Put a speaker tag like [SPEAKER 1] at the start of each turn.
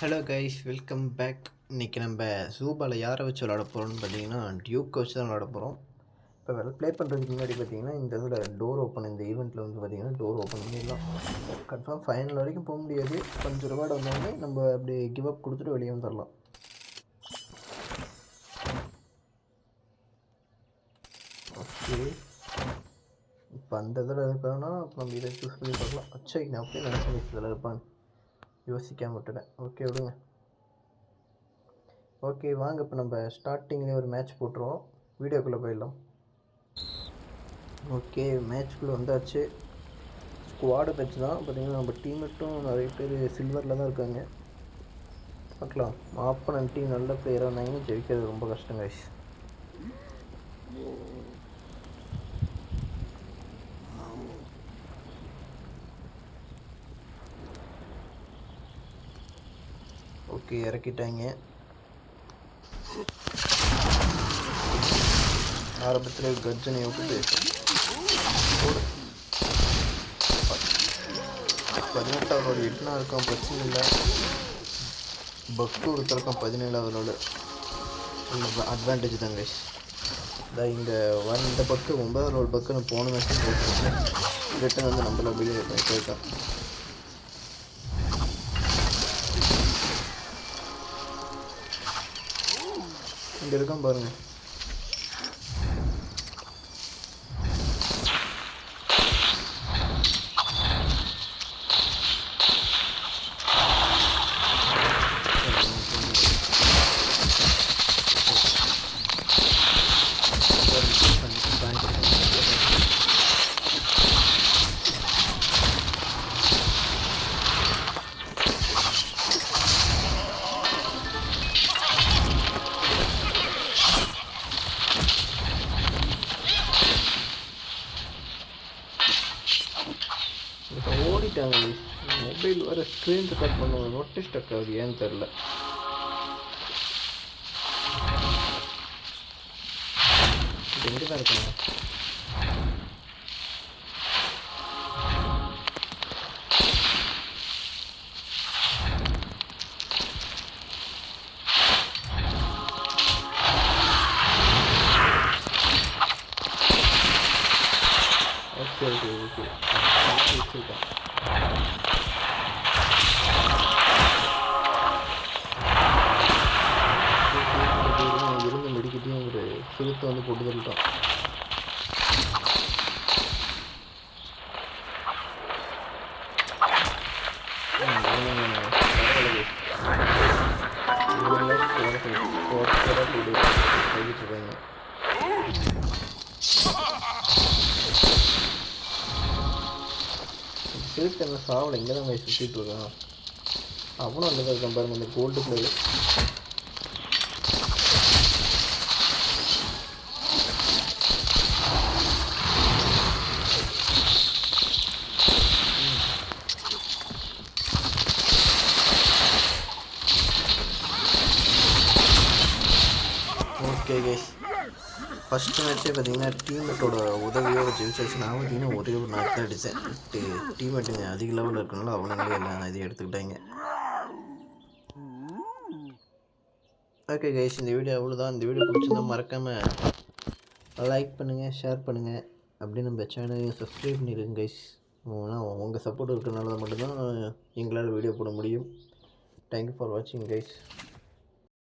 [SPEAKER 1] Hello guys, welcome back. இன்றைக்கி நம்ம ஜூபாவில் யாரை வச்சு விளாட போகிறோம்னு பார்த்தீங்கன்னா டியூக்கை வச்சு தான் விளாட போகிறோம். இப்போ ப்ளே பண்ணுறதுக்கு முன்னாடி பார்த்தீங்கன்னா இந்த இதில் டோர் ஓப்பன், இந்த ஈவெண்ட்டில் வந்து பார்த்தீங்கன்னா டோர் ஓப்பன் பண்ணிடலாம். கன்ஃபார்ம் ஃபைனல் வரைக்கும் போக முடியாது. கொஞ்சம் ரிவார்டு வந்தோடனே நம்ம அப்படி கிவ் அப் கொடுத்துட்டு வெளியே வந்துடலாம். ஓகே, இப்போ அந்த இதில் இருக்கான்னா நம்ம இதை சூஸ் பண்ணி பார்க்கலாம். அச்சை, நான் அப்படியே நினச்சேன் இதில் இருப்பான்னு யோசிக்காமல் விட்டுட்டேன். ஓகே, விடுங்க. ஓகே, வாங்க இப்போ நம்ம ஸ்டார்டிங்லேயே ஒரு மேட்ச் போட்டுருவோம். வீடியோக்குள்ளே போயிடலாம். ஓகே, மேட்ச்குள்ளே வந்தாச்சு. ஸ்குவாடு மேட்ச் தான். பார்த்திங்கன்னா நம்ம டீம் மட்டும் நிறைய பேர் சில்வரில் தான் இருக்காங்க. பார்க்கலாம். ஆப்பனன்ட் டீம் நல்ல பிளேயராக இருந்தாங்கன்னா ஜெயிக்கிறது ரொம்ப கஷ்டம் கைஸ். ஓகே, இறக்கிட்டாங்க. ஆரம்பத்தில் கர்ஜனை விட்டுட்டு 18வது எட்டுனா இருக்கும், பிரச்சனை இல்லை. பக்கு ஒருத்தருக்கும் 17வது ரோடு அட்வான்டேஜ் தான் கைஸ். இங்கே இந்த பக்கு 9வது ரோடு பக்குன்னு போன மேட்ச் போட்டுருக்கேன். ரிட்டன் வந்து நம்மள வெளியே போயிருக்கேன். இங்கே இருக்கான் பாருங்கள். ஓடிட்டாங்க. மொபைல் வேறு ஸ்க்ரீன் ரெக்கார்ட் பண்ணுவாங்க, நோட்டே ஸ்டக் ஆகுது, ஏன்னு தெரில. எங்கே தான் இருக்காங்க? ஓகே ஓகே ஓகே இருந்து மெடிக்கிட்டையும் ஒரு சுருத்தை வந்து போட்டு தள்ளிட்டோம். சிறுத்தை என்ன சாவலை, இங்கே தான் சுற்றிட்டு இருக்கான். அவனும் அந்த தான் இருக்கான் பாருங்க, அந்த gold player. Okay guys, first மேட்ச்சே பார்த்தீங்கன்னா டீம்மேட்டோட உதவியோடு ஜெயிச்சாச்சு. நான் பார்த்தீங்கன்னா ஒரே ஒரு நாட் தான் அடித்தேன். டீம்மேட்டுங்க அதிக லெவலில் இருக்கனால அவனுங்களே எல்லாம் இதை எடுத்துக்கிட்டாங்க. ஓகே கைஸ், இந்த வீடியோ அவ்வளோதான். இந்த வீடியோ பிடிச்சிருந்தா மறக்காமல் லைக் பண்ணுங்கள், ஷேர் பண்ணுங்கள், அப்படி நம்ம சேனலையும் சப்ஸ்கிரைப் பண்ணிடுங்க கைஸ். உங்கள் சப்போர்ட் இருக்கிறனால மட்டும்தான் எங்களால் வீடியோ போட முடியும். தேங்க்யூ ஃபார் வாட்சிங் கைஸ்.